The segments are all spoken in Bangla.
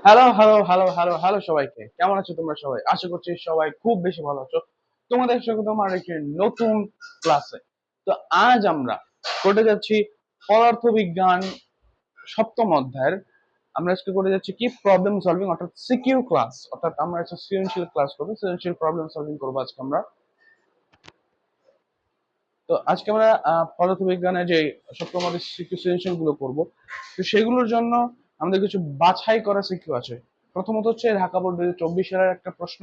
Hello hello hello hello hello সবাইকে, কেমন আছো তোমরা সবাই? আশা করছি সবাই খুব বেশি ভালো আছো। তোমাদের সঙ্গে তোমার একটি নতুন ক্লাসে। তো আজ আমরা করতে যাচ্ছি পদার্থবিজ্ঞান সপ্তম অধ্যায়ের। আমরা আজকে করে যাচ্ছি কি প্রবলেম সলভিং, অর্থাৎ সিকিউ ক্লাস। অর্থাৎ আমরা একটা সৃজনশীল ক্লাস করবো, সৃজনশীল প্রবলেম সলভিং করবো আজকে আমরা। তো আজকে আমরা পদার্থবিজ্ঞানের যে সপ্তম অধ্যায়ের সিকিউ সৃজনশীল গুলো করবো। তো সেগুলোর জন্য আমাদের কিছু বাছাই করা সিকিউ আছে। প্রথমত হচ্ছে ঢাকা বোর্ড 2024 সালের একটা প্রশ্ন।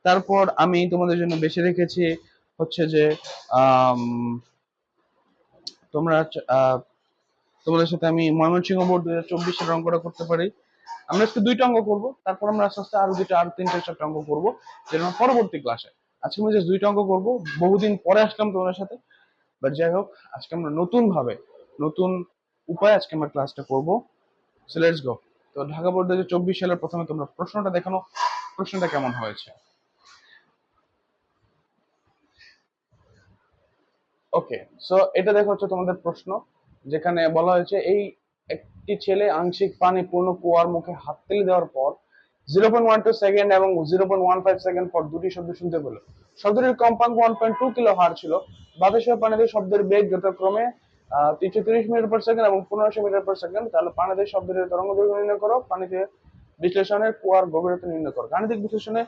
তারপর আমি তোমাদের জন্য বেছে রেখেছি হচ্ছে যে আম, তোমরা তোমাদের সাথে আমি ময়মনসিংহ বোর্ড 2024 সালের অঙ্কটা করতে পারি। আমরা আজকে দুইটা অঙ্ক করবো, তারপর আমরা আস্তে আস্তে আরো তিনটে চারটা অঙ্ক করবো, যেটা আমরা পরবর্তী ক্লাসে। আজকে আমরা জাস্ট দুইটা অঙ্ক করবো। বহুদিন পরে আসলাম তোমাদের সাথে, বাট যাই হোক, আজকে আমরা নতুন ভাবে, নতুন উপায়ে আজকে আমরা ক্লাসটা করবো। So let's go. তো ঢাকা বোর্ড 2024 সালের প্রথমে তোমরা প্রশ্নটা দেখানো, প্রশ্নটা কেমন হয়েছে। ওকে, সো এটা দেখো হচ্ছে তোমাদের প্রশ্ন, যেখানে বলা হয়েছে এই একটি ছেলে আংশিক পানি পূর্ণ কুয়ার মুখে হাত তেলে দেওয়ার পর 0.12 সেকেন্ড এবং 0.15 সেকেন্ড পর দুটি শব্দ শুনতে পেল। শব্দটির কম্পাঙ্ক 1.2 কিলো হার ছিল। বাতাসে পানিতে শব্দের বেগ যথাক্রমে 330 মিটার পার সেকেন্ড এবং 1500 মিটার পার সেকেন্ড। তাহলে পানিতে শব্দের তরঙ্গ দৈর্ঘ্য নির্ণয় করো, পানিতে বিশ্লেষণে কুয়ার গভীরতা নির্ণয় করো, গাণিতিক বিশ্লেষণে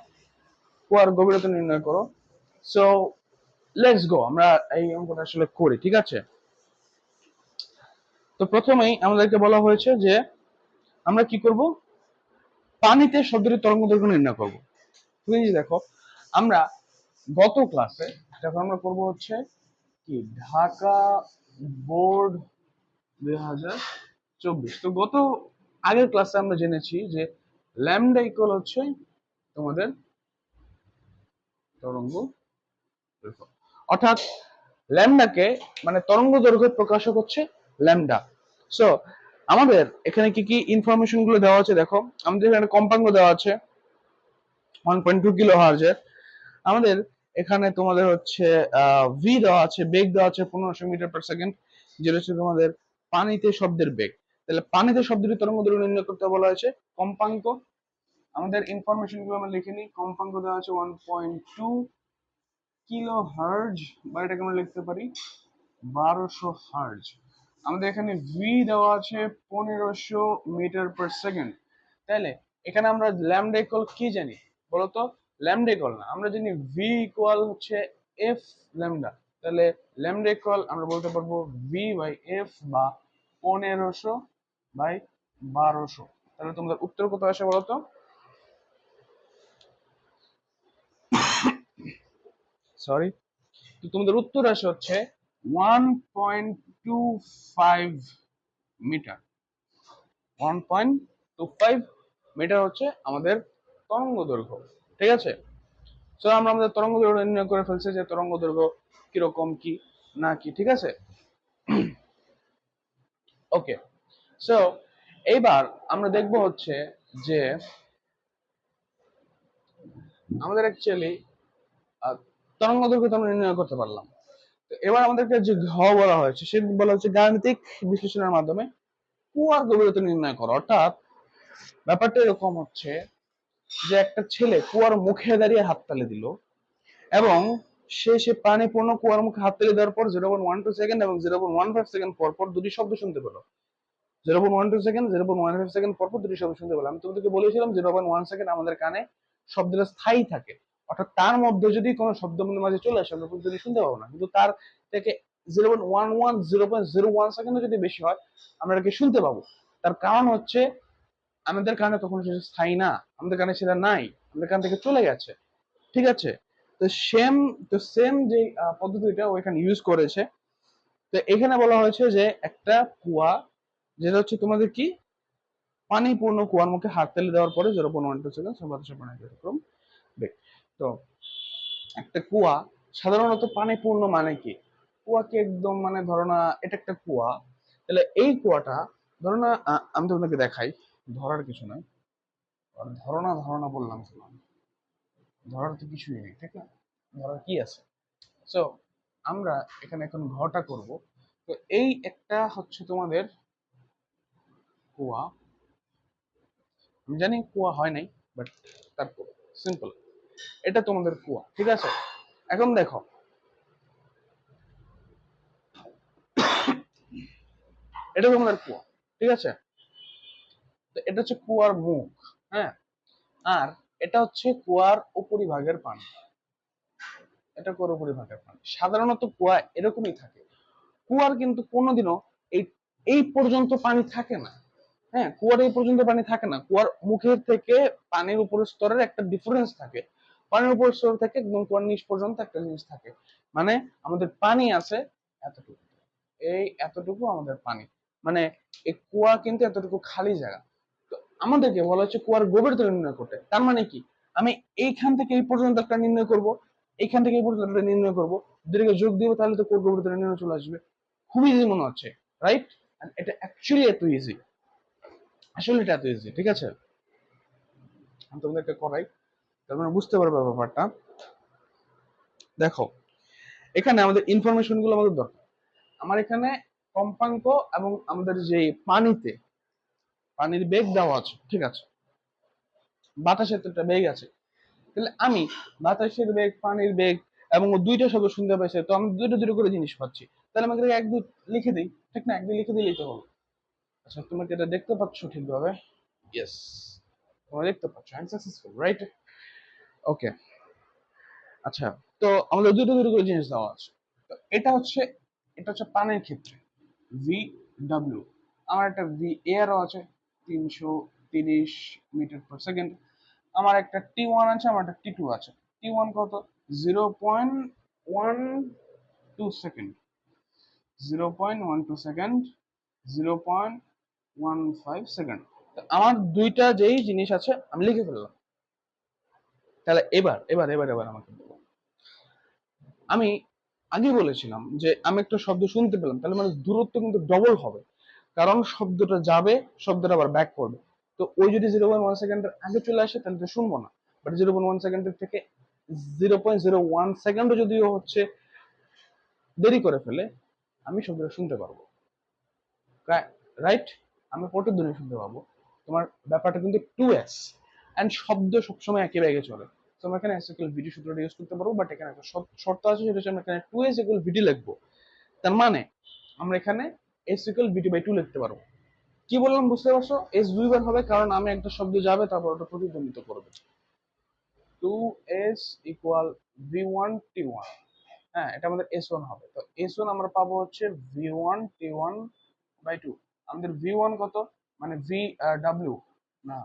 কুয়ার গভীরতা নির্ণয় করো। সো লেটস গো, আমরা এই অঙ্কটা আসলে করি, ঠিক আছে? তো প্রথমেই আমাদেরকে বলা হয়েছে যে আমরা কি করব, পানিতে শব্দটির তরঙ্গ দৈর্ঘ্য নির্ণয় করব। তুমি যদি দেখো, আমরা গত ক্লাসে যখন আমরা করব হচ্ছে কি ঢাকা বোর্ড 2024, তো গত আগের ক্লাসে আমরা জেনেছি যে ল্যামডা ইকুয়াল হচ্ছে তোমাদের তরঙ্গ দৈর্ঘ্য, অর্থাৎ ল্যামডাকে মানে তরঙ্গ দৈর্ঘ্যের প্রকাশক হচ্ছে ল্যামডা। সো আমাদের এখানে কি কি ইনফরমেশন গুলো দেওয়া আছে দেখো। আমাদের এখানে কম্পাঙ্ক দেওয়া আছে 1.2 কিলো হার্জের। আমাদের এখানে তোমাদের হচ্ছে ভি দেওয়া আছে, বেগ দেওয়া আছে 1500 মিটার পার সেকেন্ড, যেটা হচ্ছে তোমাদের পানিতে শব্দের বেগ। তাহলে পানিতে শব্দের তরঙ্গ দৈর্ঘ্য নির্ণয় করতে বলা হয়েছে। কম্পাঙ্ক, আমাদের ইনফরমেশন গুলো আমরা লিখে নিই। কম্পাঙ্ক দেওয়া আছে 1.2 কিলো হার্জ, বা এটাকে আমরা লিখতে পারি 1200 হার্জ। আমাদের এখানে ভি দেওয়া আছে 1500 মিটার পার সেকেন্ড। তাহলে এখানে আমরা ল্যামডা ইকুয়াল কি জানি বলতো? ল্যামডা ইকুয়াল না, আমরা জানি ভি ইকুয়াল হচ্ছে এফ ল্যামডা। তাহলে ল্যামডা ইকুয়াল আমরা বলতে পারবো ভি বাই এফ, বা 1500/1200। তাহলে তোমাদের উত্তর কত আসে বলতো? সরি, তো তোমাদের উত্তর আসে হচ্ছে 1.25 মিটার। 1.25 মিটার হচ্ছে আমাদের তরঙ্গ দৈর্ঘ্য, ঠিক আছে? তো আমরা আমাদের তরঙ্গ দৈর্ঘ্য নির্ণয় করে ফেলছি, যে তরঙ্গ দৈর্ঘ্য কিরকম কি না কি, ঠিক আছে? ওকে, সো এইবার আমরা দেখব হচ্ছে যে আমাদের অ্যাকচুয়ালি তরঙ্গ দৈর্ঘ্য তো আমরা নির্ণয় করতে পারলাম। তো এবার আমাদেরকে যে ঘ বলা হয়েছে, সে বলা হচ্ছে গাণিতিক বিশ্লেষণের মাধ্যমে কুয়ার গভীরতা নির্ণয় করো। অর্থাৎ ব্যাপারটা এরকম হচ্ছে যে একটা ছেলে কুয়ার মুখে দাঁড়িয়ে হাততালি দিল, এবং সে পানি পূর্ণ কুয়ার মুখে হাততালি দেওয়ার পর 0.12 সেকেন্ড এবং 0.15 সেকেন্ড পর পর দুটি শব্দ শুনতে পেল। 0.12 সেকেন্ড, 0.15 সেকেন্ড পর পর দুটি শব্দ শুনতে পেলাম। আমি তোমাদেরকে বলেছিলাম 0.1 সেকেন্ড আমাদের কানে শব্দটা স্থায়ী থাকে, অর্থাৎ তার মধ্যে যদি কোনো শব্দ আমাদের মাঝে চলে আসে আমরা যদি শুনতে পাবো না, কিন্তু তার থেকে 0.11, 0.01 সেকেন্ড যদি বেশি হয় আমরা এটাকে শুনতে পাবো। তার কারণ হচ্ছে আমাদের কানে তখন সেটা স্থায়ী না, আমাদের কানে সেটা নাই, আমাদের কান থেকে চলে গেছে, ঠিক আছে? তো সেম যে পদ্ধতিটা ওইখানে ইউজ করেছে। তো এখানে বলা হয়েছে যে একটা কুয়া, যেটা হচ্ছে তোমাদের কি পানি পূর্ণ কুয়ার মুখে হাত তেলে দেওয়ার পরে 0.12 সেকেন্ড বাতাসে পানি এরকম বেগ। তো একটা কুয়া সাধারণত পানি পূর্ণ মানে কি, কুয়াকে একদম মানে ধরো না এটা একটা কুয়া, তাহলে এই কুয়াটা ধরো না, আমি তোমাদেরকে দেখাই, ধরার কিছু নয়, ধারণা ধারণা বললাম, ধরার তো কিছুই নেই, ঠিক না? ধরার কি আছে? সো আমরা এখানে এখন ঘটা করব। তো এই একটা হচ্ছে তোমাদের কুয়া, আমি জানি কুয়া হয় নাই, বাট তারপর সিম্পল, এটা তোমাদের কুয়া, ঠিক আছে? এখন দেখো, এটা তোমাদের কুয়া, ঠিক আছে? তো এটা হচ্ছে কুয়ার মুখ, হ্যাঁ। আর এটা হচ্ছে কুয়ার উপরিভাগের পানি, এটা কুয়ার উপরিভাগের পানি। সাধারণত কুয়া এরকমই থাকে। কুয়ার কিন্তু কোনোদিনও এই এই পর্যন্ত পানি থাকে না। হ্যাঁ, কুয়ার এই পর্যন্ত পানি থাকে না। কুয়ার মুখের থেকে পানির উপরের স্তরের একটা ডিফারেন্স থাকে। পানির উপরের স্তর থেকে একদম কুয়ার নিচ পর্যন্ত একটা জিনিস থাকে। মানে আমাদের পানি আছে এতটুকু, এই এতটুকু আমাদের পানি, মানে এই কুয়া কিন্তু এতটুকু খালি জায়গা। তো আমাদেরকে বলা হচ্ছে কুয়ার গভীরতা নির্ণয় করতে। তার মানে কি, আমি এইখান থেকে এই পর্যন্ত একটা নির্ণয় করব, এইখান থেকে এই পর্যন্ত একটা নির্ণয় করব, দুটোকে যোগ দিব, তাহলে তো কুয়ার গভীরতা নির্ণয় চলে আসবে। খুবই ইজি মনে হচ্ছে, রাইট? এটা অ্যাকচুয়ালি এত ইজি, আসলে এটা এত ইজি, ঠিক আছে? আমি তোমাদেরকে করাই, তারপরে বুঝতে পারবে ব্যাপারটা। দেখো, এখানে আমাদের ইনফরমেশন গুলো আমাদের দরকার। আমার এখানে কম্পাঙ্ক এবং আমাদের যে পানিতে পানির বেগ দেওয়া আছে, ঠিক আছে? বাতাসের তো একটা বেগ আছে, তাহলে আমি বাতাসের বেগ, পানির বেগ এবং দুইটা শব্দ শুনতে পাইছি, তো আমি দুটো দুটো করে জিনিস পাচ্ছি। তাহলে আমাকে এক দুই লিখে দিই, ঠিক না? এক দুই লিখে দিলেই তো হলো। আচ্ছা, তুমি কি এটা দেখতে পাচ্ছ ঠিকভাবে? ইয়েস, তোমরা দেখতে পাচ্ছ, আই এম সাকসেসফুল, রাইট? ওকে। আচ্ছা, তো আমাদের দুটো দুটো করে জিনিস দেওয়া আছে। তো এটা হচ্ছে পানির ক্ষেত্রে ভি ডাব্লিউ। আমার একটা ভি এয়ারও আছে 330 মিটার পার সেকেন্ড। আমার একটা T1 আছে, আমার একটা T2 আছে। T1 কত? 0.12 সেকেন্ড, 0.12 সেকেন্ড, 0.15 সেকেন্ড। আমার দুইটা যেই জিনিস আছে আমি লিখে ফেললাম। তাহলে এবার এবার এবার এবার আমাকে বলো, আমি আগে বলেছিলাম যে আমি একটা শব্দ শুনতে পেলাম, তাহলে মানে দূরত্ব কিন্তু ডবল হবে, কারণ শব্দটা যাবে, শব্দটা আবার ব্যাক করবে। তো ওই যদি 0.1 সেকেন্ডের আগে চলে আসে তাহলে তো শুনবো না, বাট 0.1 সেকেন্ডের থেকে 0.01 সেকেন্ডও যদিও হচ্ছে দেরি করে ফেলে, আমি শব্দটা শুনতে পারবো, রাইট? আমি প্রতিধ্বনি শুনতে পাবো। তোমার ব্যাপারটা কিন্তু 2x, এন্ড শব্দ সবসময় একই ব্যাগে চলে। তো আমরা এখানে s ইকুয়াল vt সূত্রটা ইউজ করতে পারবো, বাট এখানে একটা শর্ত আছে, সেটা হচ্ছে আমরা এখানে 2s ইকুয়াল vt লিখবো। তার মানে আমরা এখানে s ইকুয়াল vt/2 লিখতে পারবো। কি বললাম বুঝতে পারছো? s দুইবার হবে, কারণ আমি একটা শব্দ যাবে, তারপর ওটা প্রতিধ্বনিত করবে। 2s ইকুয়াল v1t1, হ্যাঁ, এটা আমাদের s1 হবে। তো s1 আমরা পাবো হচ্ছে v1t1/2। আমাদের v1 কত, মানে v w, না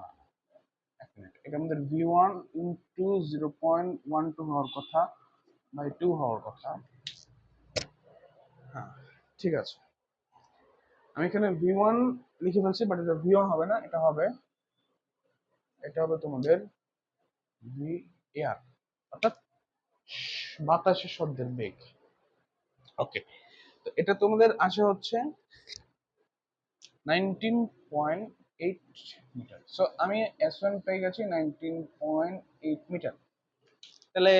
এক মিনিট, এটা আমাদের v1 ইন্টু 0.12 হওয়ার কথা, বাই 2 হওয়ার কথা। হ্যাঁ, ঠিক আছে, আমি এখানে v1 লিখে ফেলছি, বাট এটা v1 হবে না, এটা হবে তোমাদের v এয়ার, অর্থাৎ বাতাসের শব্দের বেগ। ওকে, তো এটা তোমাদের আসে হচ্ছে 19.8 মিটার। সো আমি s1 পেয়ে গেছি 19.8 মিটার। তাহলে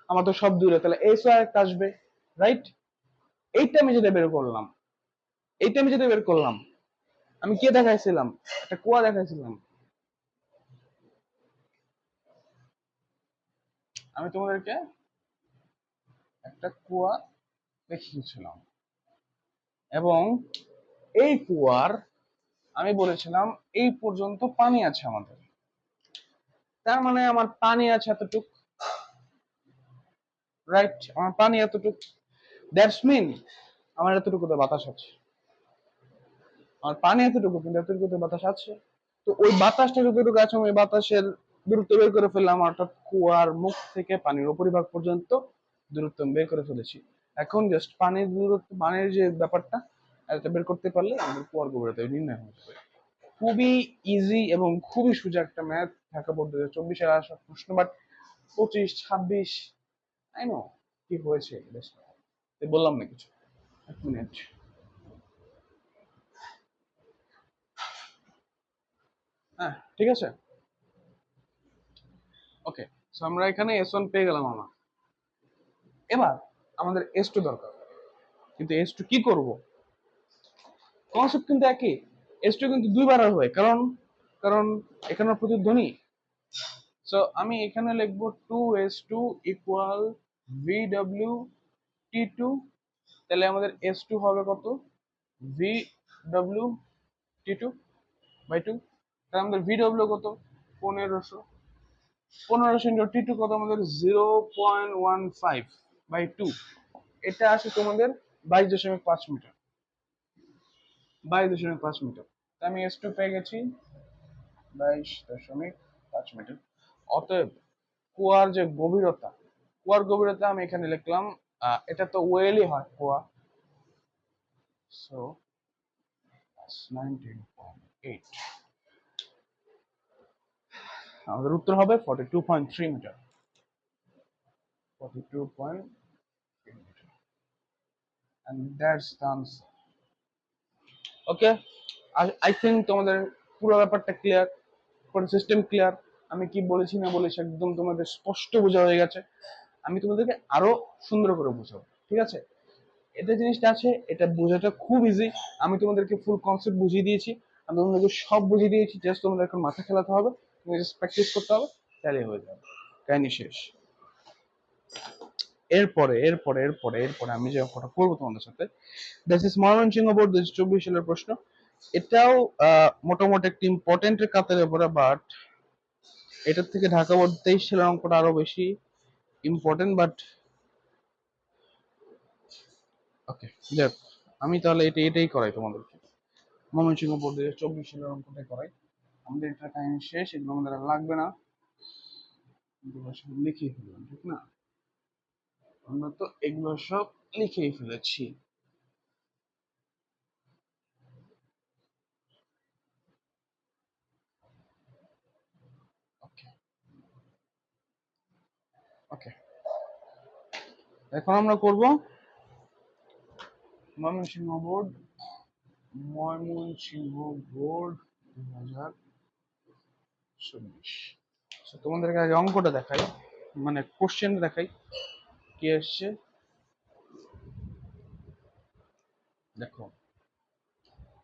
আমার তো সব দূরে, তাহলে s একটা আসবে, রাইট? এইটা আমি যেটা বের করলাম, আমি কে দেখাইছিলাম? একটা কুয়া দেখাইছিলাম। আমি তোমাদেরকে একটা কুয়া দেখিয়েছিলাম, এবং এই কুয়ার আমি বলেছিলাম এই পর্যন্ত পানি আছে আমাদের। তার মানে আমার পানি আছে এতটুক, রাইট? আমার পানি এতটুক, দ্যাটস মিন আমার এতটুকুতে বাতাস আছে। আমার পানি এতটুকু, কিন্তু এতটুকুতে বাতাস আছে। তো ওই বাতাসটা যতটুকু আছে, ওই বাতাসের দূরত্ব বের করে ফেললাম, অর্থাৎ কুয়ার মুখ থেকে পানির উপরিভাগ পর্যন্ত দূরত্ব বের করে ফেলেছি। এখন জাস্ট পানির দূরত্ব, পানির যে ব্যাপারটা, এটা বের করতে পারলে আমাদের কুয়ার গভীরতা নির্ণয় হয়ে যাবে। খুবই ইজি এবং খুবই সোজা একটা ম্যাথ ঢাকা বোর্ড 2024-এর আসা প্রশ্ন, বাট 25, 26, আই নো কি হয়েছে বললাম না কিছু। এক মিনিট, হ্যাঁ, ঠিক আছে, ওকে। সো আমরা এখানে s1 পেয়ে গেলাম আমরা। এবার আমাদের s2 দরকার, কিন্তু s2 কি করব? কনসেপ্ট কিন্তু একই, s2 কিন্তু দুইবার হবে, কারণ কারণ এখানে প্রতিধ্বনি। সো আমি এখানে লিখবো 2s2 ইকুয়াল VW T2, তাহলে আমাদের S2 হবে কত, VW T2 বাই 2, তাহলে আমাদের VW কত, 1500, 1500 ইন্টু T2 কত আমাদের 0.15 বাই 2, এটা আসে তোমাদের 22.5 মিটার, 22.5 মিটার। আমি S2 পেয়ে গেছি 22.5 মিটার। অতএব কুয়ার যে গভীরতা, কুয়ার গভীরতা আমি এখানে লিখলাম, এটা তো ওয়েলই হয় কুয়া, সো 19.8, আমাদের উত্তর হবে 42.3 metre, 42.3 metre, and that's the answer. Okay, I think তোমাদের পুরো ব্যাপারটা ক্লিয়ার, পুরো সিস্টেম ক্লিয়ার। আমি কি বলেছি না বলেছি একদম তোমাদের স্পষ্ট বোঝা হয়ে গেছে। আমি তোমাদেরকে আরো সুন্দর করে বোঝাবো, ঠিক আছে? এটা জিনিসটা আছে, এটা বোঝাটা খুব ইজি। আমি তোমাদেরকে ফুল কনসেপ্ট বুঝিয়ে দিয়েছি, আমি তোমাদেরকে সব বুঝিয়ে দিয়েছি, জাস্ট তোমাদের এখন মাথা খেলাতে হবে, তুমি জাস্ট প্র্যাকটিস করতে হবে, তাহলে হয়ে যাবে, কাহিনী শেষ। এরপরে আমি যে কথা করবো তোমাদের সাথে, দিস ইজ ময়মনসিংহ বোর্ড 2024 সালের প্রশ্ন। এটাও মোটামুটি একটি ইম্পর্টেন্টের কাতারে পড়ে, বাট এটার থেকে ঢাকা বোর্ড 23 সালের অঙ্কটা আরো বেশি ইম্পর্টেন্ট। বাট ওকে, দেখ আমি তাহলে এটাই করাই তোমাদেরকে, ময়মনসিংহ বোর্ড 2024 সালের অঙ্কটাই করাই। আমাদের এটা কাহিনী শেষ, এগুলো আমাদের আর লাগবে না, এগুলো সব লিখেই ফেললাম, ঠিক না? আমরা তো এগুলো সব লিখেই ফেলেছি। ওকে ওকে, এখন আমরা করব ময়মনসিংহ বোর্ড, ময়মনসিংহ বোর্ড 2024। তোমাদেরকে আগে অঙ্কটা দেখাই, মানে কোশ্চেন দেখাই কি আসছে। দেখো,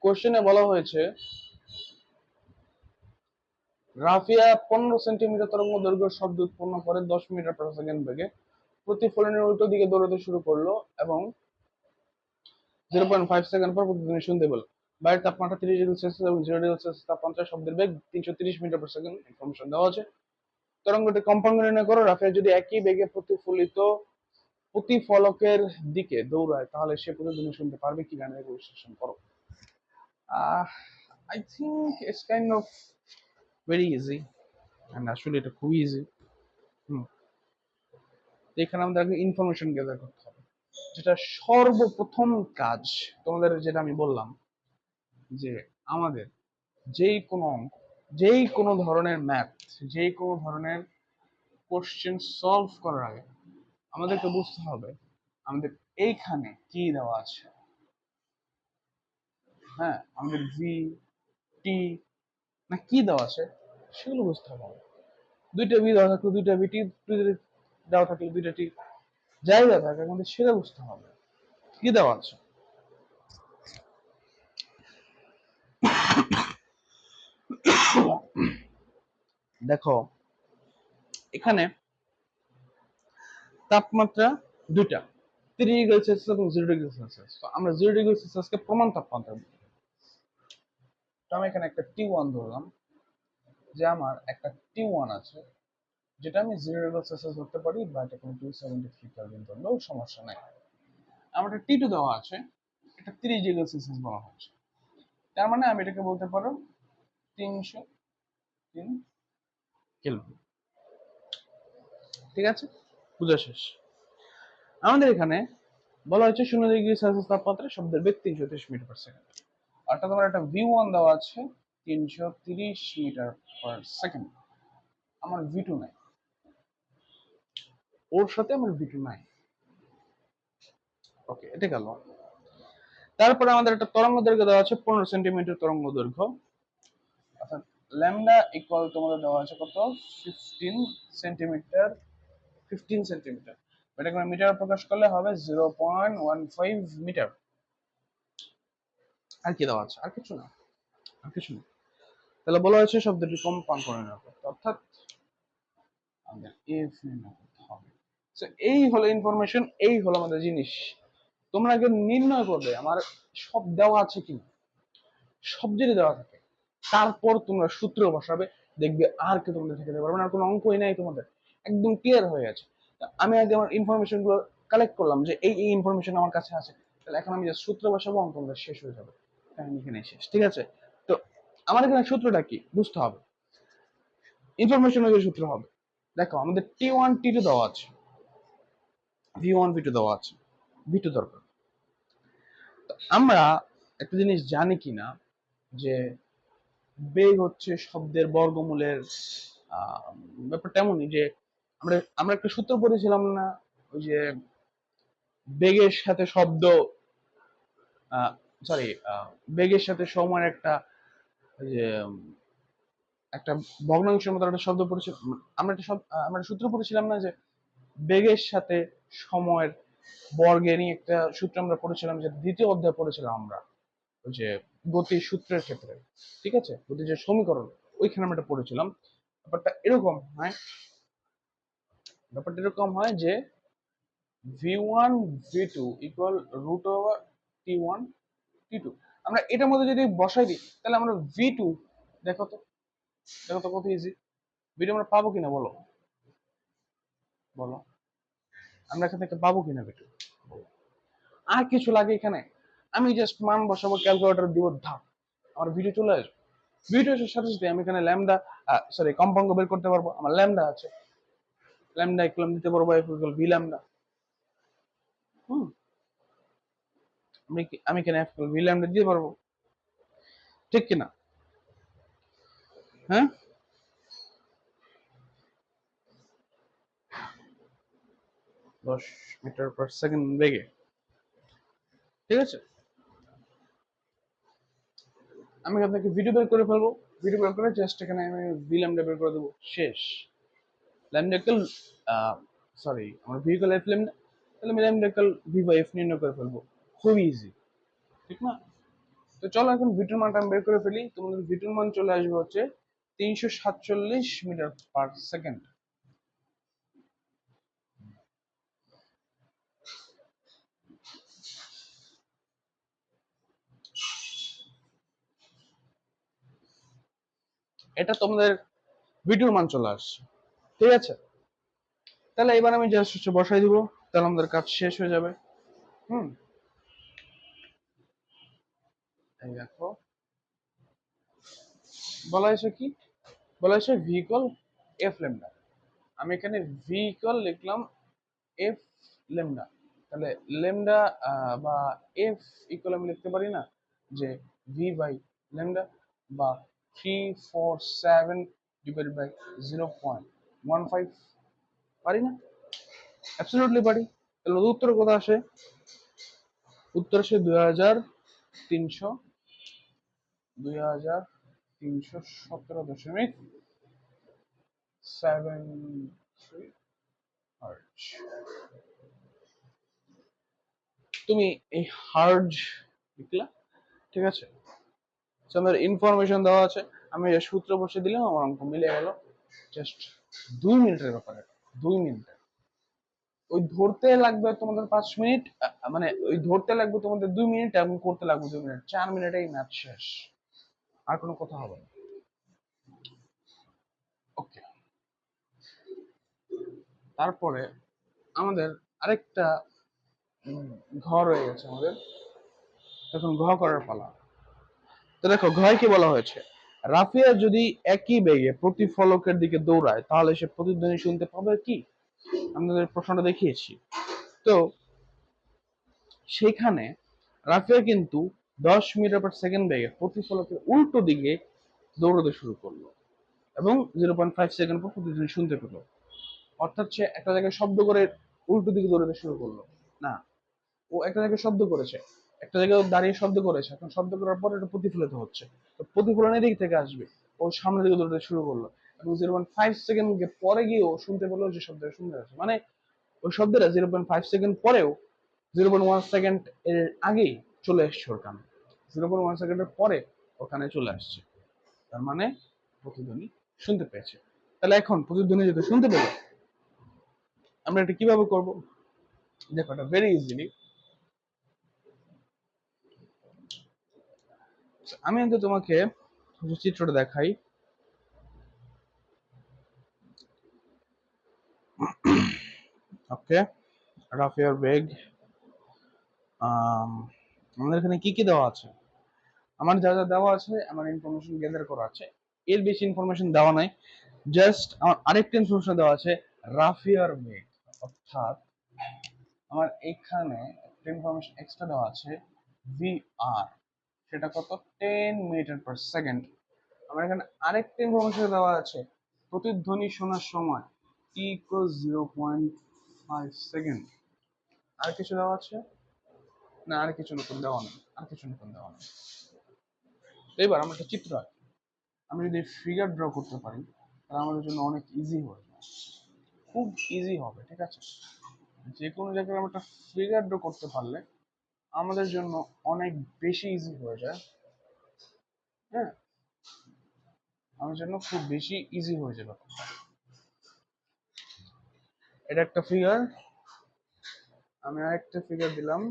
কোশ্চেনে বলা হয়েছে রাফিয়া 15 সেন্টিমিটার তরঙ্গ দৈর্ঘ্যের শব্দ উৎপন্ন করে 10 মিটার পার সেকেন্ড বেগে প্রতিফলনের উল্টো দিকে দৌড়াতে শুরু করলো এবং 0.5 সেকেন্ড পর প্রতিধ্বনি শুনতে পেল। বাইরের তাপমাত্রা 30 ডিগ্রি সেলসিয়াস এবং 0 ডিগ্রি সেলসিয়াস তাপমাত্রা, শব্দের বেগ 330 মিটার পার সেকেন্ড, ইনফরমেশন দেওয়া আছে। তরঙ্গটি কম্পাঙ্ক নির্ণয় করো। রাফিয়া যদি একই বেগে প্রতিফলকের দিকে দৌড়ায় তাহলে সে প্রতিধ্বনি শুনতে পারবে কি না, এর বিশ্লেষণ করো। I think it's kind of very easy, and আসলে এটা খুবই ইজি। এখানে আমাদের আগে ইনফরমেশন গ্যাদার করতে হবে, যেটা সর্বপ্রথম কাজ। তোমাদের যেটা আমি বললাম যে আমাদের যেই কোনো অঙ্ক, যেই কোনো ধরনের ম্যাথ, যেই কোনো ধরনের কোশ্চেন সলভ করার আগে আমাদেরকে বুঝতে হবে আমাদের এইখানে কি দেওয়া আছে। হ্যাঁ, আমাদের ভি, টি না কি দেওয়া আছে সেগুলো বুঝতে হবে। দুইটা ভি দেওয়া থাকলে দুইটা ভি, টি দেওয়া থাকলে দুইটা টি, যাই দেওয়া থাকে আমাদের সেটা বুঝতে হবে কি দেওয়া আছে। দেখো এখানে তাপমাত্রা দুইটা, 30 ডিগ্রি সেলসিয়াস এবং 0 ডিগ্রি সেলসিয়াস। তো আমরা 0 ডিগ্রি সেলসিয়াসকে প্রমাণ তাপমাত্রা বলি। তো আমি এখানে একটা T1 ধরলাম, যে আমার একটা T1 আছে, যেটা আমি 0 ডিগ্রি সেলসিয়াস ধরতে পারি, বা এটা কোনো 273 কেলভিন ধরলেও সমস্যা নাই। আমার একটা T2 দেওয়া আছে, এটা 30 ডিগ্রি সেলসিয়াস বলা হচ্ছে, তার মানে আমি এটাকে বলতে পারো 303 কেলভিন। ঠিক আছে, বুঝা শেষ। আমাদের এখানে বলা হচ্ছে 0 ডিগ্রি সেলসিয়াস তাপমাত্রা, শব্দের বেগ 330 মিটার পার সেকেন্ড। অর্থাৎ আমার একটা V1 দেওয়া আছে 330 মিটার পার সেকেন্ড, আমার V2 নাই, ওর সাথে আমার V2 নাই। ওকে, এটা গেল। তারপরে আমাদের একটা তরঙ্গ দৈর্ঘ্য দেওয়া আছে 15 সেন্টিমিটার তরঙ্গ দৈর্ঘ্য, অর্থাৎ ল্যামডা ইকুয়াল তোমাদের দেওয়া আছে কত, 15 সেন্টিমিটার, 15 সেন্টিমিটার, এটাকে মিটার প্রকাশ করলে হবে 0.15 মিটার। আর কি দেওয়া আছে, আর কিছু না, আর কিছু না। তাহলে বলা হয়েছে শব্দটি কম্পাঙ্ক নির্ণয় করতে, অর্থাৎ আমাদের এফ নির্ণয় করতে হবে। এই হলো ইনফরমেশন, এই হলো আমাদের জিনিস। তোমরা আগে নির্ণয় করবে আমার সব দেওয়া আছে কিনা, সব যদি দেওয়া থাকে তারপর তোমরা সূত্র বসাবে, দেখবে আর কেউ তোমাদের ঠেকাতে পারবে না, আর কোনো অঙ্কই নাই তোমাদের, একদম ক্লিয়ার হয়ে গেছে। আমি আগে আমার ইনফরমেশন গুলো কালেক্ট করলাম যে এই এই ইনফরমেশন আমার কাছে আছে, তাহলে এখন আমি যে সূত্র বসাবো অঙ্ক আমাদের শেষ হয়ে যাবে, কাহিনী এখানে শেষ। ঠিক আছে, তো আমার এখানে সূত্রটা কি বুঝতে হবে, ইনফরমেশন অনুযায়ী সূত্র হবে। দেখো আমাদের T1 T2 দেওয়া আছে, V1 V2 দেওয়া আছে, V2 দরকার। আমরা একটা জিনিস জানি কিনা যে বেগ হচ্ছে শব্দের বর্গমূলের ব্যাপারটা এমনই যে আমরা আমরা একটা সূত্র পড়েছিলাম না, ওই যে বেগের সাথে শব্দ, সরি, বেগের সাথে সময়ের একটা, ওই যে একটা ভগ্নাংশের মতো একটা শব্দ পড়েছিলাম আমরা, একটা আমরা একটা সূত্র পড়েছিলাম না যে বেগের সাথে সময়ের বর্গে নিয়ে একটা সূত্র আমরা পড়েছিলাম, যে দ্বিতীয় অধ্যায় পড়েছিলাম আমরা, ওই যে গতির সূত্রের ক্ষেত্রে। ঠিক আছে, গতির যে সমীকরণ ওইখানে আমরা এটা পড়েছিলাম। ব্যাপারটা এরকম হয়, ব্যাপারটা এরকম হয় যে v1 v2 equal root over t1 t2। আমরা এটার মধ্যে যদি বসাই দিই তাহলে আমরা v2, দেখো তো, দেখো তো কত ইজি, v2 আমরা পাবো কিনা বলো, বলো আমরা এখান থেকে পাবো কিনা v2। আর কিছু লাগে এখানে, আমি জাস্ট মান বসাবো, ক্যালকুলেটর দিব, ধাপ, আমার v2 চলে আসবে। v2 এর সাথে সাথে আমি এখানে ল্যামডা, সরি, কম্পাঙ্ক বের করতে পারবো, আমার ল্যামডা আছে, ল্যামডা ইকুয়াল দিতে পারবো f ইকুয়াল v ল্যামডা। আমি কেন f ইকুয়াল v ল্যামডা দিতে পারবো, ঠিক কিনা? হ্যাঁ, 10 মিটার পার সেকেন্ড বেগে। ঠিক আছে, আমি আপনাকে ভিডিও বের করে ফেলবো, ভিডিও বের করে জাস্ট এখানে আমি ভি ল্যামডা বের করে দেবো, শেষ। ল্যামডা ইকুয়াল, সরি, আমার ভি ইকুয়াল এফ ল্যামডা, তাহলে আমি lambda equal V by F নির্ণয় করে ফেলবো, খুবই ইজি, ঠিক না? তো চলো এখন ভিটুর মানটা আমি বের করে ফেলি। তোমাদের ভিটুর মান চলে আসবে হচ্ছে 347 মিটার পার সেকেন্ড। এটা তোমাদের ভিডিওর মান চলে আসছে, ঠিক আছে? তাহলে এবার আমি জাস্ট হচ্ছে বসাই দিব, তাহলে আমাদের কাজ শেষ হয়ে যাবে। হুম, এই দেখো বলা হয়েছে কি, বলা হয়েছে ভি ইকুয়াল এফ ল্যামডা। আমি এখানে ভি ইকুয়াল লিখলাম এফ ল্যামডা, তাহলে ল্যামডা বা এফ ইকুয়াল আমি লিখতে পারি না যে ভি বাই ল্যামডা, বা 347 ডিভাইড বাই 0.15, পারি না? অ্যাবসলিউটলি পারি। তাহলে উত্তর কত আসে? উত্তর আসে 2317.73 হার্জ। তুমি এই হার্জ লিখলা, ঠিক আছে? আমার ইনফরমেশন দেওয়া আছে, আমি সূত্র বসে দিলাম, আমার অঙ্ক মিলে গেল। জাস্ট 2 মিনিটের ব্যাপারে, 2 মিনিট, ওই ধরতে লাগবে তোমাদের 5 মিনিট, মানে ওই ধরতে লাগবে তোমাদের 2 মিনিট এবং করতে লাগবে 2 মিনিট, 4 মিনিটেই ম্যাথ শেষ, আর কোনো কথা হবে না। ওকে, তারপরে আমাদের আরেকটা ঘর রয়ে গেছে আমাদের, তখন ঘ করার পালা। তো দেখো ঘয় কি বলা হয়েছে, রাফিয়া যদি একই বেগে প্রতিফলকের দিকে দৌড়ায় তাহলে সে প্রতিধ্বনি শুনতে পাবে কি? আমাদের প্রশ্নটা দেখিয়েছি। তো সেখানে রাফিয়া কিন্তু 10 মিটার পার সেকেন্ড বেগে প্রতিফলকের উল্টো দিকে দৌড়াতে শুরু করলো এবং 0.5 সেকেন্ড পর প্রতিধ্বনি শুনতে পেল। অর্থাৎ সে একটা জায়গায় শব্দ করে উল্টো দিকে দৌড়াতে শুরু করলো না, ও একটা জায়গায় শব্দ করেছে, একটা জায়গায় দাঁড়িয়ে শব্দ করেছে, এখন শব্দ করার পর এটা প্রতিফলিত হচ্ছে, তো প্রতিফলনের দিক থেকে আসবে, ও সামনের দিকে দৌড়াতে শুরু করলো এবং 0.5 সেকেন্ড পরে গিয়ে ও শুনতে পেলো যে শব্দটা শুনতে পাচ্ছে, মানে ওই শব্দটা 0.5 সেকেন্ড পরেও 0.1 সেকেন্ড এর আগেই চলে এসছে ওর কানে, 0.1 সেকেন্ডের পরে ওখানে চলে আসছে। তার মানে প্রতিধ্বনি শুনতে পেয়েছে। তাহলে এখন প্রতিধ্বনি যদি শুনতে পেল, আমরা এটা কিভাবে করব? দেখো, এটা ভেরি ইজিলি। আমি আগে তোমাকে চিত্রটা দেখাই। ওকে, রাফ ইওর বেগ। আমাদের এখানে কি কি দেওয়া আছে? আমার যা যা দেওয়া আছে, আমার ইনফরমেশন গ্যাদার করা আছে, এর বেশি ইনফরমেশন দেওয়া নাই। জাস্ট আমার আরেকটা ইনফরমেশন দেওয়া আছে, রাফ ইওর বেগ। অর্থাৎ আমার এখানে একটা ইনফরমেশন এক্সট্রা দেওয়া আছে, ভিআর, সেটা কত? 10 মিটার পার সেকেন্ড। আমার এখানে আরেকটা ইনফরমেশন দেওয়া আছে, প্রতিধ্বনি শোনার সময় টি ইকুয়াল 0.5 সেকেন্ড। আর কিছু দেওয়া আছে না? আর কিছু নতুন দেওয়া নেই, আর কিছু নতুন দেওয়া নেই। এবার আমরা একটা চিত্র আঁকি। আমি যদি ফিগার ড্র করতে পারি, তাহলে আমাদের জন্য অনেক ইজি হয়ে যাবে, খুব ইজি হবে। ঠিক আছে, যে কোনো জায়গায় আমরা একটা ফিগার ড্র করতে পারলে আমাদের জন্য অনেক বেশি ইজি হয়ে যায়। হ্যাঁ, আমার জন্য খুব বেশি ইজি হয়ে যাবে। এটা একটা ফিগার, আমি আরেকটা ফিগার দিলাম।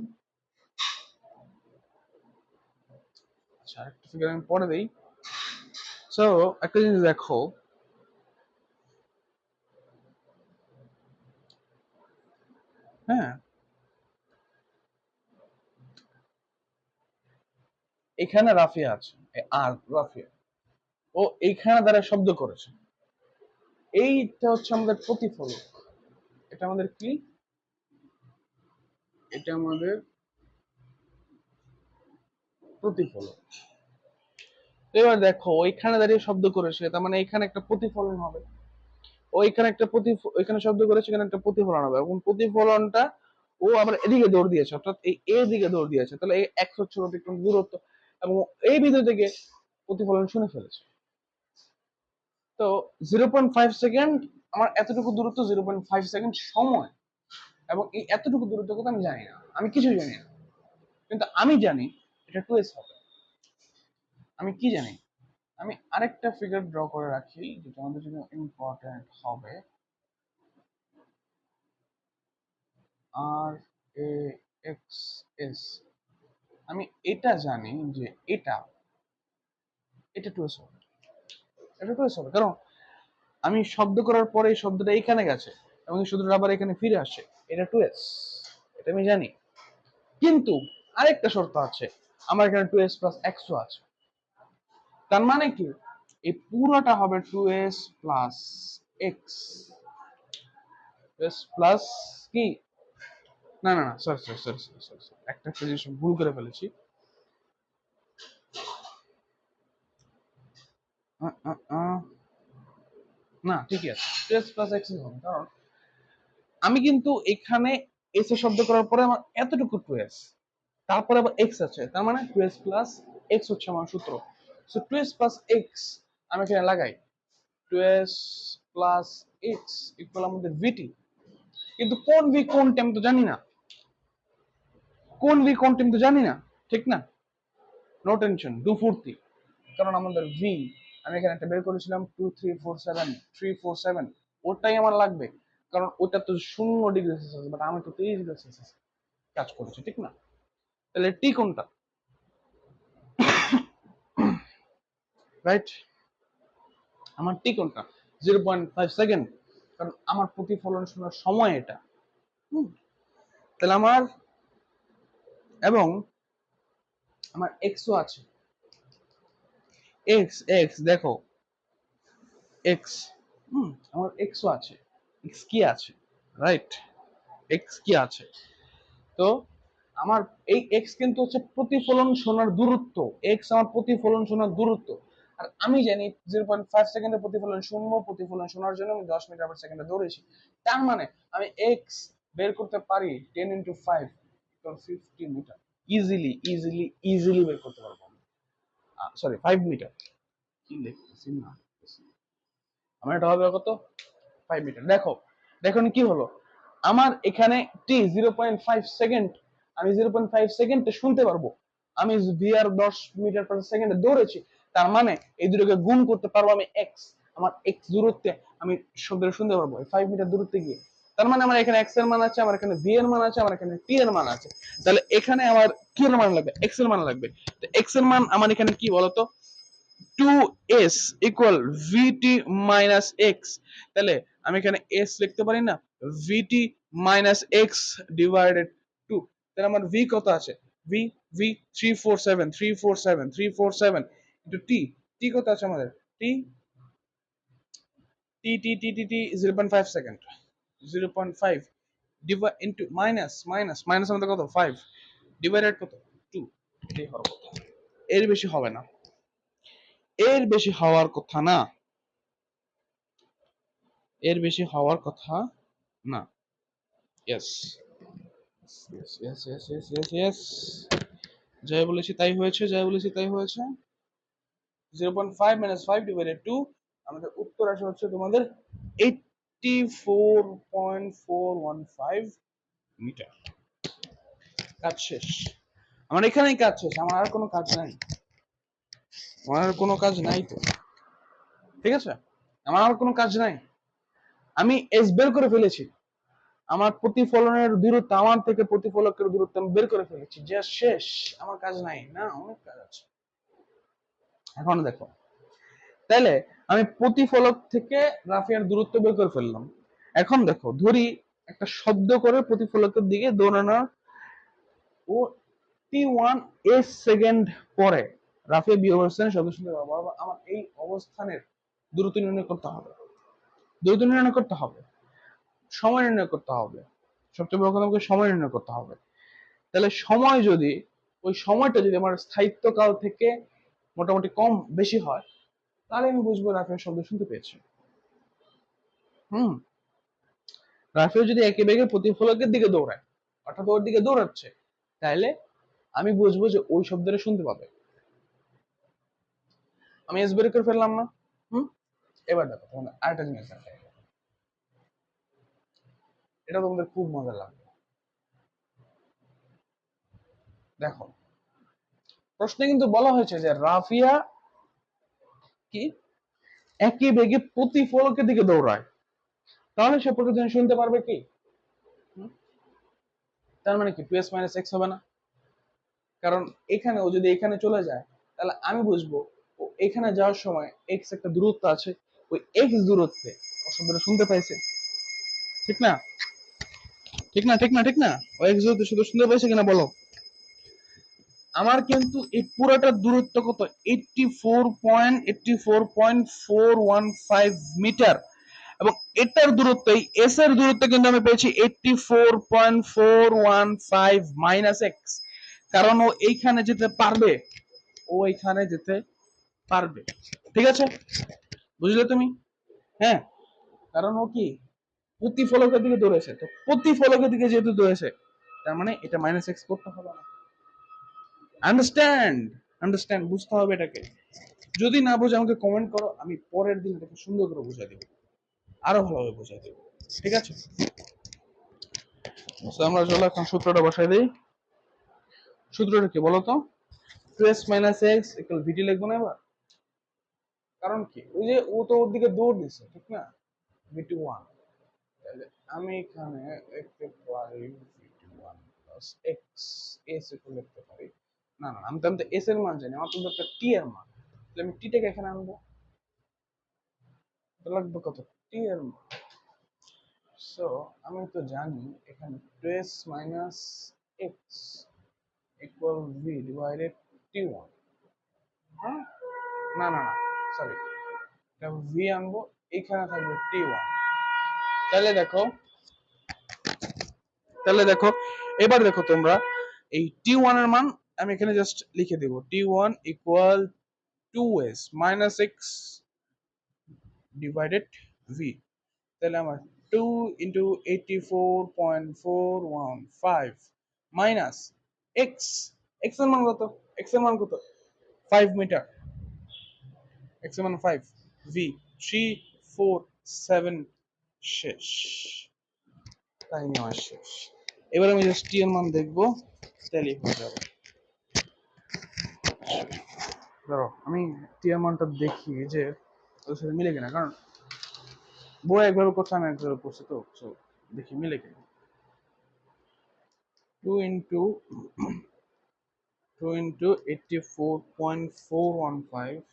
আচ্ছা, আরেকটা ফিগার আমি পরে দিই। সো একটা জিনিস দেখো, হ্যাঁ, এখানে রাফিয়া আছে, আর রাফিয়া ও এইখানে দ্বারা শব্দ করেছে। এইটা হচ্ছে আমাদের প্রতিফলক। এটা আমাদের কি? এটা আমাদের প্রতিফলক। এবার দেখো, ওইখানে দাঁড়িয়ে শব্দ করেছে, তার মানে এখানে একটা প্রতিফলন হবে। ওইখানে একটা ওইখানে শব্দ করেছে, এখানে একটা প্রতিফলন হবে, এবং প্রতিফলনটা ও আবার এদিকে দৌড় দিয়েছে, অর্থাৎ এই দিকে দৌড় দিয়েছে। তাহলে এই এক্স হচ্ছে অতিক্রম দূরত্ব, এবং এই বিন্দু থেকে প্রতিফলন শুনে ফেলেছে। তো 0.5 সেকেন্ড, আমার এতটুকু দূরত্ব 0.5 সেকেন্ড সময়, এবং এই এতটুকু দূরত্ব কথা আমি জানি না, আমি কিছুই জানি না, কিন্তু আমি জানি এটা 2s হবে। আমি কি জানি? আমি আরেকটা ফিগার ড্র করে রাখি, যেটা আমাদের জন্য ইম্পর্টেন্ট হবে। আর এ এক্স এস, আমি এটা জানি যে এটা এটা 2s হবে। এটা 2s হবে, কারণ আমি শব্দ করার পরে এই শব্দটা এখানে গেছে এবং এই শব্দটা আবার এখানে ফিরে আসে, এটা 2s, এটা আমি জানি। কিন্তু আরেকটা শর্ত আছে, আমার এখানে 2s প্লাস এক্সও আছে। তার মানে কি, এই পুরোটা হবে 2s plus x, 2s plus কি, না না না, sorry sorry sorry sorry sorry, একটা জিনিস ভুল করে ফেলেছি। না, ঠিকই আছে, 2s প্লাস এক্স হবে, কারণ আমি কিন্তু এখানে এস এ শব্দ করার পরে আমার এতটুকু 2s, তারপরে আবার এক্স আছে, তার মানে 2s প্লাস এক্স হচ্ছে আমার সূত্র। সো 2s প্লাস এক্স আমি এখানে লাগাই, 2s প্লাস এক্স ইকুয়াল আমাদের ভিটি। কিন্তু কোন ভি কোন টাইম তো জানি না, কোন ভি কোন টাইম তো জানি না, ঠিক না? নো টেনশন, ডু ফুর্তি, কারণ আমাদের ভি আমি এখানে একটা বের করেছিলাম 2347, ওটাই আমার লাগবে, কারণ ওটা তো 0 ডিগ্রি সেলসিয়াস, বাট আমি তো 30 ডিগ্রি সেলসিয়াস কাজ করেছি, ঠিক না? তাহলে টি কোনটা? রাইট, আমার টি কোনটা? 0.5 সেকেন্ড, কারণ আমার প্রতিফলন শোনার সময় এটা। তাহলে আমার, এবং আমার এক্সও আছে, এক্স এক্স দেখো, এক্স, আমার এক্সও আছে। এক্স কি আছে? রাইট, এক্স কি আছে? তো আমার এই এক্স কিন্তু হচ্ছে প্রতিফলন শোনার দূরত্ব, এক্স আমার প্রতিফলন শোনার দূরত্ব। আর আমি জানি 0.5 সেকেন্ডের প্রতিফলন শুনবো, প্রতিফলন শোনার জন্য আমি 10 মিটার পার সেকেন্ডে দৌড়েছি। তার মানে আমি এক্স বের করতে পারি 10 × 5 50 মিটার, ইজিলি ইজিলি ইজিলি বের করতে পারবো। সরি, 5 মিটার, কি লিখতেছি না, আমার এটা হবে কত? 5 মিটার। দেখো, দেখুন কি হলো, আমার এখানে টি 0.5 সেকেন্ড, আমি 0.5 সেকেন্ডে শুনতে পারবো। আমি ভিআর 10 মিটার পার সেকেন্ডে দৌড়েছি, তার মানে এই দুটোকে গুণ করতে পারবো আমি এক্স, আমার এক্স দূরত্বে আমি শব্দটা শুনতে পারবো 5 মিটার দূরত্বে গিয়ে। তার মানে আমার এখানে এক্স এর মান আছে, আমার এখানে ভি এর মান আছে, আমার এখানে টি এর মান আছে। তাহলে এখানে আমার কি এর মান লাগবে? এক্স এর মান লাগবে। তো এক্স এর মান আমার এখানে কি বলতো? 2s equal vt minus x. তাহলে আমি এখানে s লিখতে পারি না, vt মাইনাস এক্স ডিভাইডেড 2। তাহলে আমার v কত আছে? v v 347 ইন্টু t কত আছে আমাদের? t t t t t t 0.5 second, 0.5 divide into minus আমাদের কত? 5 ডিভাইডেড কত? 2। এটাই হওয়ার কথা, এর বেশি হবে না, এর বেশি হওয়ার কথা না, এর বেশি হওয়ার কথা না। Yes yes yes yes yes yes yes, যাই বলেছি তাই হয়েছে, যাই বলেছি তাই হয়েছে। 0.5 মাইনাস 5 ডিভাইডেড 2, আমাদের উত্তর আসে হচ্ছে তোমাদের 84.415 মিটার। কাজ শেষ, আমার এখানেই কাজ শেষ, আমার আর কোনো কাজ নাই, আমার আর কোনো কাজ নাই তো, ঠিক আছে, আমার আর কোনো কাজ নাই, আমি এস বের করে ফেলেছি, আমার প্রতিফলনের দূরত্ব, আমার থেকে প্রতিফলকের দূরত্ব আমি বের করে ফেলেছি, যা শেষ, আমার কাজ নাই না, অনেক কাজ আছে। এখন দেখো, তাহলে আমি প্রতিফলক থেকে রাফিয়ার দূরত্ব বের করে ফেললাম। এখন দেখো, ধরি একটা শব্দ করে প্রতিফলকের দিকে দৌড়ানো, ও t1 s সেকেন্ড পরে রাফিয়া বি অবস্থানের শব্দ শুনতে পাবো, আমার এই অবস্থানের দূরত্ব নির্ণয় করতে হবে, দূরত্ব নির্ণয় করতে হবে, সময় নির্ণয় করতে হবে, সবচেয়ে বড় কথা আমাকে সময় নির্ণয় করতে হবে। তাহলে সময় যদি, ওই সময়টা যদি আমার স্থায়িত্বকাল থেকে মোটামুটি কম বেশি হয়, তাহলে আমি বুঝবো রাফিয়ার শব্দ শুনতে পেয়েছি। রাফিয়া যদি একই বেগে প্রতিফলকের দিকে দৌড়ায়, অর্থাৎ ওর দিকে দৌড়াচ্ছে, তাহলে আমি বুঝবো যে ওই শব্দটা শুনতে পাবে। আমি এস বের করে ফেললাম না? এবার দেখো তোমাদের আরেকটা জিনিস আছে, এটা তোমাদের খুব মজা লাগবে। দেখো, প্রশ্নে কিন্তু বলা হয়েছে যে রাফিয়া কি একই বেগে প্রতিফলকের দিকে দৌড়ায়, তাহলে সে প্রতিধ্বনি শুনতে পারবে কি? তার মানে কি 2s মাইনাস এক্স হবে না? কারণ এখানে ও যদি এখানে চলে যায়, তাহলে আমি বুঝবো ও এখানে যাওয়ার সময় এক্স একটা দূরত্ব আছে, ওই এক্স দূরত্বে ও শব্দটা শুনতে পাইছে, ঠিক না? ঠিক না? ঠিক না? ঠিক না? ও এক্স দূরত্বে শুধু শুনতে পাইছে কিনা বলো? আমার কিন্তু এই পুরোটার দূরত্ব কত? 84.415 মিটার, এবং এটার দূরত্ব, এই এস এর দূরত্ব কিন্তু আমি পেয়েছি 84.415 মাইনাস এক্স, কারণ ও এইখানে যেতে পারবে, ও এইখানে যেতে পারবে, ঠিক আছে? বুঝলে তুমি? হ্যাঁ, কারণ ও কি প্রতিফলকের দিকে দৌড়েছে, তো প্রতিফলকের দিকে যেহেতু দৌড়েছে, তার মানে এটা মাইনাস এক্স করতে হবে না। আন্ডারস্ট্যান্ড? আন্ডারস্ট্যান্ড, বুঝতে হবে এটাকে। যদি না বুঝে আমাকে কমেন্ট করো, আমি পরের দিন এটাকে সুন্দর করে বুঝাই দেবো, আরো ভালোভাবে বুঝাই দেবো, ঠিক আছে? আমরা চলো এখন সূত্রটা বসাই দিই। সূত্রটা কি বলতো? 2s মাইনাস এক্স ইকুয়াল ভিটি লিখবো না এবার? কারণ কি, ওই যে ও তো ওর দিকে দৌড় দিছে, ঠিক না? ভিটি 1, তাহলে আমি এখানে লিখতে পারি ভিটি 1 প্লাস এক্স, এস ইকুয়াল লিখতে পারি, না না, আমি তো এস এর মান জানি, আমার তো দরকার টি এর মান, তাহলে আমি টি টাকে এখানে আনবো, লাগবে কত? টি এর মান। সো আমি তো জানি এখানে 2s minus x equal V divided T one. হ্যাঁ, না না না, সরি, এটা ভি আনবো, এখানে থাকবে টি1। তাহলে দেখো, তাহলে দেখো, এবার দেখো তোমরা, এই টি1 এর মান আমি এখানে জাস্ট লিখে দেব, T one equal 2s minus x divided V. তাহলে আমার 2 ইন্টু 84.415 মাইনাস এক্স, এক্স এর মান কত? এক্স এর মান কত? 5 মিটার, এক্স এর মান 5, ভি 347, শেষ, তাই নিয়ে আমার শেষ। এবার আমি জাস্ট টি এর মান দেখবো, তাহলেই হয়ে যাবে। ধরো আমি টিয়ার মানটা দেখি যে ওদের সাথে মিলে কিনা, কারণ বই একভাবে করছে আমি একভাবে করছি, তো so দেখি মিলে কিনা। 2 into 84.415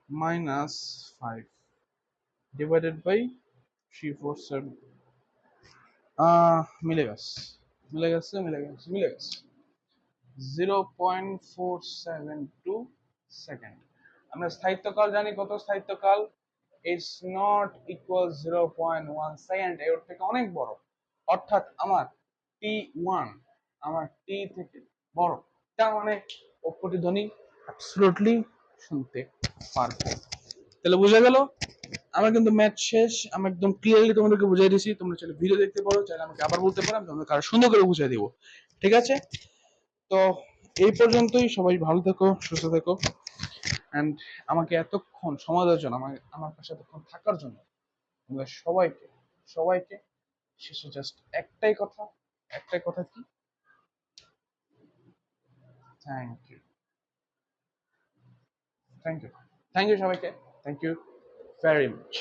minus 5 divided by 347, মিলে গেছে, মিলে গেছে 0.472 আমরা স্থায়িত্বকাল জানি কত, স্থায়িত্বকাল ইটস নট ইকুয়াল 0.1 সেকেন্ড, এর থেকে অনেক বড়। অর্থাৎ আমার T1 আমার টি থেকে বড়, তার মানে ও প্রতিধ্বনি অ্যাবসলিউটলি শুনতে পারবো। তাহলে বোঝা গেল আমার কিন্তু ম্যাথ শেষ, আমি একদম ক্লিয়ারলি তোমাদেরকে বুঝাই দিয়েছি। তোমরা চাইলে ভিডিও দেখতে পারো, চাইলে আমাকে আবার বলতে পারো, আমি তোমাদের কারো সুন্দর করে বুঝাই দিব। ঠিক আছে, তো এই পর্যন্তই। সবাই ভালো থেকো, সুস্থ থেকো, অ্যান্ড আমাকে এতক্ষণ সময় দেওয়ার জন্য, আমার পাশে এতক্ষণ থাকার জন্য তোমাদের সবাইকে সবাইকে শেষে জাস্ট একটাই কথা কি, thank you, thank you, thank you সবাইকে, থ্যাংক ইউ ভেরি মাচ।